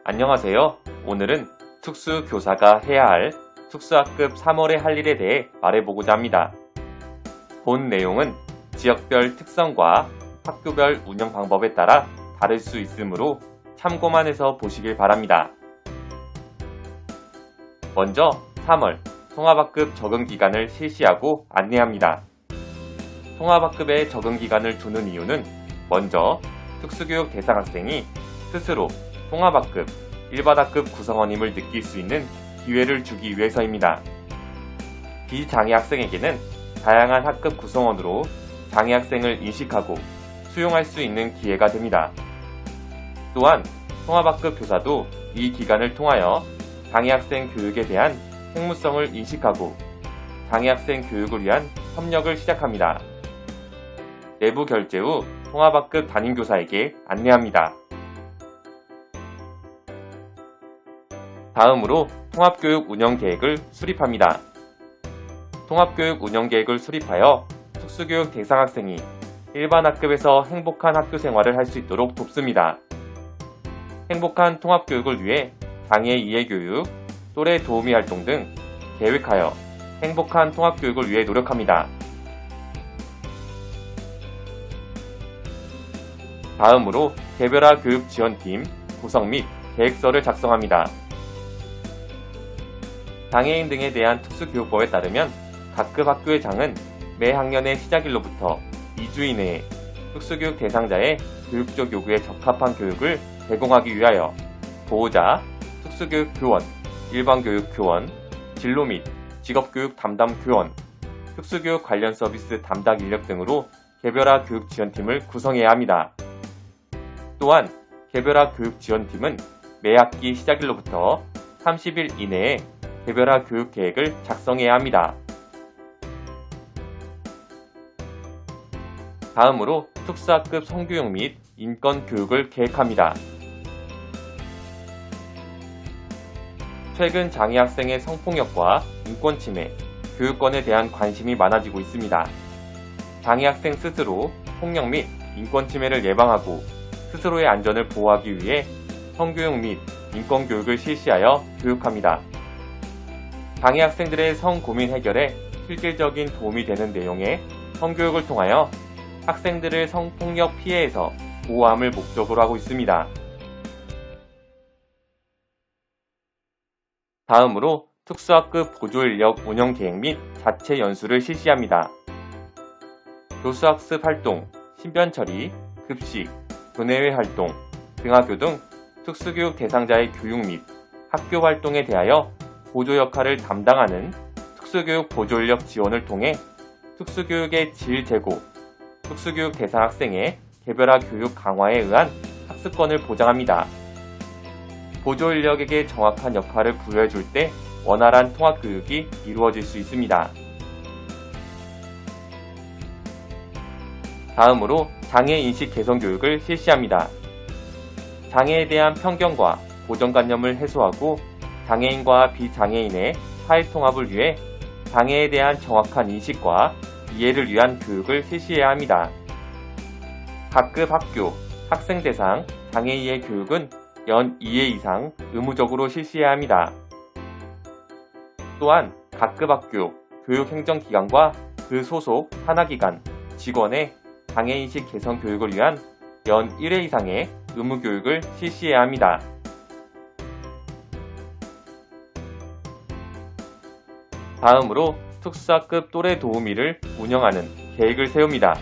안녕하세요. 오늘은 특수교사가 해야 할 특수학급 3월에 할 일에 대해 말해보고자 합니다. 본 내용은 지역별 특성과 학교별 운영 방법에 따라 다를 수 있으므로 참고만 해서 보시길 바랍니다. 먼저 3월 통합학급 적응기간을 실시하고 안내합니다. 통합학급에 적응기간을 두는 이유는 먼저 특수교육 대상 학생이 스스로 통합학급, 일반학급 구성원임을 느낄 수 있는 기회를 주기 위해서입니다. 비장애 학생에게는 다양한 학급 구성원으로 장애 학생을 인식하고 수용할 수 있는 기회가 됩니다. 또한 통합학급 교사도 이 기간을 통하여 장애 학생 교육에 대한 생무성을 인식하고 장애 학생 교육을 위한 협력을 시작합니다. 내부 결제 후 통합학급 담임교사에게 안내합니다. 다음으로 통합교육 운영계획을 수립합니다. 통합교육 운영계획을 수립하여 특수교육 대상 학생이 일반 학급에서 행복한 학교 생활을 할 수 있도록 돕습니다. 행복한 통합교육을 위해 장애 이해교육, 또래 도우미 활동 등 계획하여 행복한 통합교육을 위해 노력합니다. 다음으로 개별화 교육지원팀 구성 및 계획서를 작성합니다. 장애인 등에 대한 특수교육법에 따르면 각급 학교의 장은 매 학년의 시작일로부터 2주 이내에 특수교육 대상자의 교육적 요구에 적합한 교육을 제공하기 위하여 보호자, 특수교육 교원, 일반교육 교원, 진로 및 직업교육 담당 교원, 특수교육 관련 서비스 담당 인력 등으로 개별화 교육지원팀을 구성해야 합니다. 또한 개별화 교육지원팀은 매 학기 시작일로부터 30일 이내에 개별화 교육 계획을 작성해야 합니다. 다음으로 특수학급 성교육 및 인권 교육을 계획합니다. 최근 장애 학생의 성폭력과 인권 침해, 교육권에 대한 관심이 많아지고 있습니다. 장애 학생 스스로 폭력 및 인권 침해를 예방하고 스스로의 안전을 보호하기 위해 성교육 및 인권 교육을 실시하여 교육합니다. 장애 학생들의 성 고민 해결에 실질적인 도움이 되는 내용의 성교육을 통하여 학생들을 성폭력 피해에서 보호함을 목적으로 하고 있습니다. 다음으로 특수학급 보조인력 운영 계획 및 자체 연수를 실시합니다. 교수학습 활동, 신변 처리, 급식, 교내외 활동, 등하교 등 특수교육 대상자의 교육 및 학교 활동에 대하여 보조 역할을 담당하는 특수교육 보조인력 지원을 통해 특수교육의 질 제고, 특수교육 대상 학생의 개별화 교육 강화에 의한 학습권을 보장합니다. 보조인력에게 정확한 역할을 부여해줄 때 원활한 통합교육이 이루어질 수 있습니다. 다음으로 장애인식 개선 교육을 실시합니다. 장애에 대한 편견과 고정관념을 해소하고 장애인과 비장애인의 사회통합을 위해 장애에 대한 정확한 인식과 이해를 위한 교육을 실시해야 합니다. 각급 학교, 학생 대상 장애이해 교육은 연 2회 이상 의무적으로 실시해야 합니다. 또한 각급 학교, 교육행정기관과 그 소속 산하기관, 직원의 장애인식 개선 교육을 위한 연 1회 이상의 의무교육을 실시해야 합니다. 다음으로 특수학급 또래 도우미를 운영하는 계획을 세웁니다.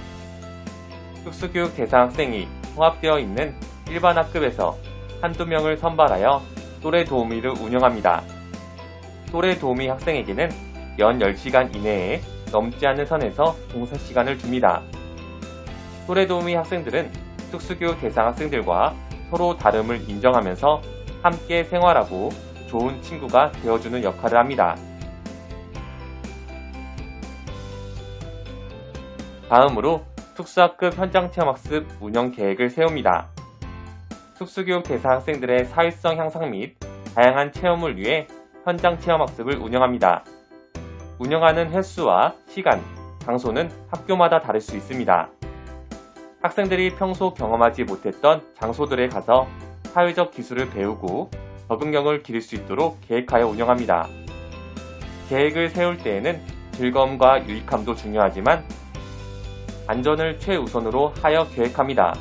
특수교육 대상 학생이 통합되어 있는 일반 학급에서 한두 명을 선발하여 또래 도우미를 운영합니다. 또래 도우미 학생에게는 연 10시간 이내에 넘지 않는 선에서 봉사시간을 줍니다. 또래 도우미 학생들은 특수교육 대상 학생들과 서로 다름을 인정하면서 함께 생활하고 좋은 친구가 되어주는 역할을 합니다. 다음으로 특수학급 현장체험학습 운영 계획을 세웁니다. 특수교육 대상 학생들의 사회성 향상 및 다양한 체험을 위해 현장체험학습을 운영합니다. 운영하는 횟수와 시간, 장소는 학교마다 다를 수 있습니다. 학생들이 평소 경험하지 못했던 장소들에 가서 사회적 기술을 배우고 적응력을 기를 수 있도록 계획하여 운영합니다. 계획을 세울 때에는 즐거움과 유익함도 중요하지만 안전을 최우선으로 하여 계획합니다.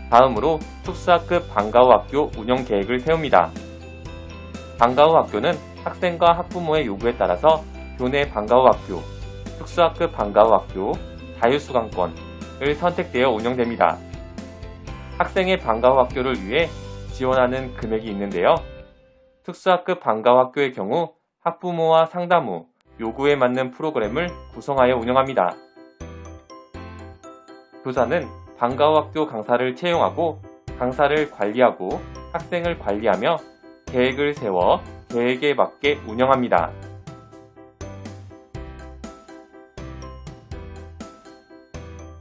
다음으로 특수학급 방과후 학교 운영 계획을 세웁니다. 방과후 학교는 학생과 학부모의 요구에 따라서 교내 방과후 학교, 특수학급 방과후 학교, 자유수강권을 선택되어 운영됩니다. 학생의 방과후 학교를 위해 지원하는 금액이 있는데요. 특수학급 방과후 학교의 경우 학부모와 상담 후 요구에 맞는 프로그램을 구성하여 운영합니다. 교사는 방과후 학교 강사를 채용하고 강사를 관리하고 학생을 관리하며 계획을 세워 계획에 맞게 운영합니다.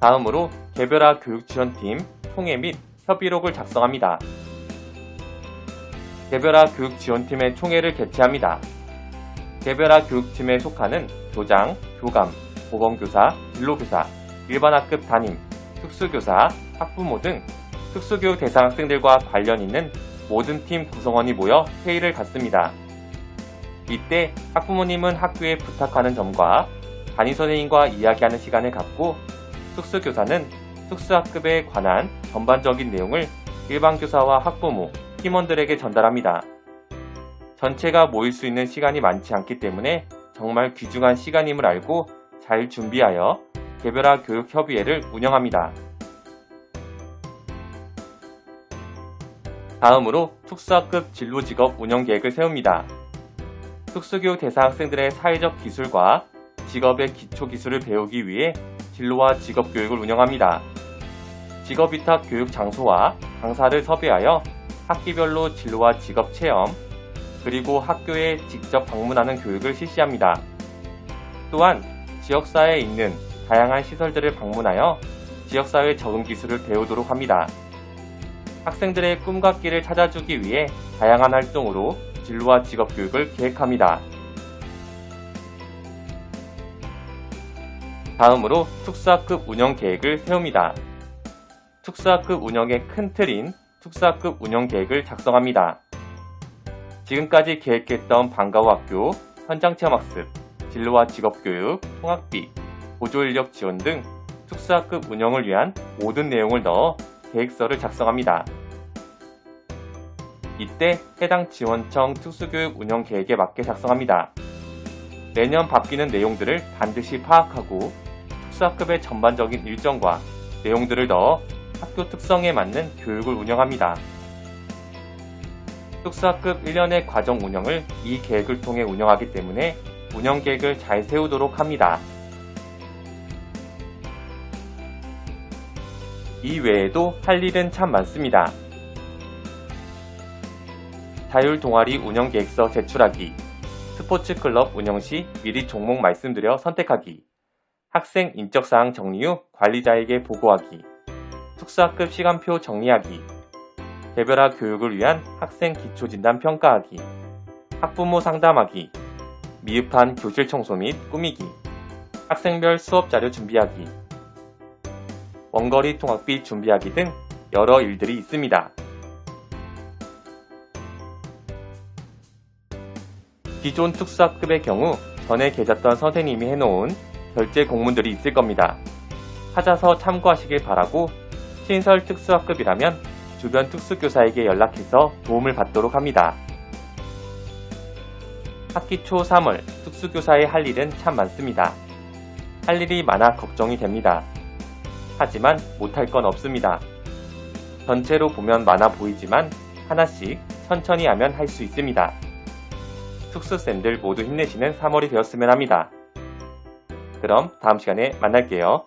다음으로 개별화 교육지원팀 총회 및 협의록을 작성합니다. 개별화 교육지원팀의 총회를 개최합니다. 개별화 교육팀에 속하는 교장, 교감, 보건교사, 진로교사, 일반학급 담임, 특수교사, 학부모 등 특수교육 대상 학생들과 관련 있는 모든 팀 구성원이 모여 회의를 갖습니다. 이때 학부모님은 학교에 부탁하는 점과 담임선생님과 이야기하는 시간을 갖고 특수교사는 특수학급에 관한 전반적인 내용을 일반교사와 학부모, 팀원들에게 전달합니다. 전체가 모일 수 있는 시간이 많지 않기 때문에 정말 귀중한 시간임을 알고 잘 준비하여 개별화 교육협의회를 운영합니다. 다음으로 특수학급 진로직업 운영계획을 세웁니다. 특수교육 대상 학생들의 사회적 기술과 직업의 기초기술을 배우기 위해 진로와 직업교육을 운영합니다. 직업위탁 교육 장소와 강사를 섭외하여 학기별로 진로와 직업 체험, 그리고 학교에 직접 방문하는 교육을 실시합니다. 또한 지역사회에 있는 다양한 시설들을 방문하여 지역사회 적응 기술을 배우도록 합니다. 학생들의 꿈과 길을 찾아주기 위해 다양한 활동으로 진로와 직업 교육을 계획합니다. 다음으로 특수학급 운영 계획을 세웁니다. 특수학급 운영의 큰 틀인 특수학급 운영 계획을 작성합니다. 지금까지 계획했던 방과후 학교, 현장체험학습, 진로와 직업교육, 통학비, 보조인력 지원 등 특수학급 운영을 위한 모든 내용을 넣어 계획서를 작성합니다. 이때 해당 지원청 특수교육 운영 계획에 맞게 작성합니다. 매년 바뀌는 내용들을 반드시 파악하고 특수학급의 전반적인 일정과 내용들을 넣어 학교 특성에 맞는 교육을 운영합니다. 특수학급 1년의 과정 운영을 이 계획을 통해 운영하기 때문에 운영 계획을 잘 세우도록 합니다. 이 외에도 할 일은 참 많습니다. 자율 동아리 운영 계획서 제출하기, 스포츠 클럽 운영 시 미리 종목 말씀드려 선택하기, 학생 인적사항 정리 후 관리자에게 보고하기, 특수학급 시간표 정리하기, 개별화 교육을 위한 학생 기초진단 평가하기, 학부모 상담하기, 미흡한 교실 청소 및 꾸미기, 학생별 수업 자료 준비하기, 원거리 통학비 준비하기 등 여러 일들이 있습니다. 기존 특수학급의 경우 전에 계셨던 선생님이 해놓은 결제 공문들이 있을 겁니다. 찾아서 참고하시길 바라고 신설 특수학급이라면 주변 특수교사에게 연락해서 도움을 받도록 합니다. 학기 초 3월 특수교사의 할 일은 참 많습니다. 할 일이 많아 걱정이 됩니다. 하지만 못할 건 없습니다. 전체로 보면 많아 보이지만 하나씩 천천히 하면 할 수 있습니다. 특수쌤들 모두 힘내시는 3월이 되었으면 합니다. 그럼 다음 시간에 만날게요.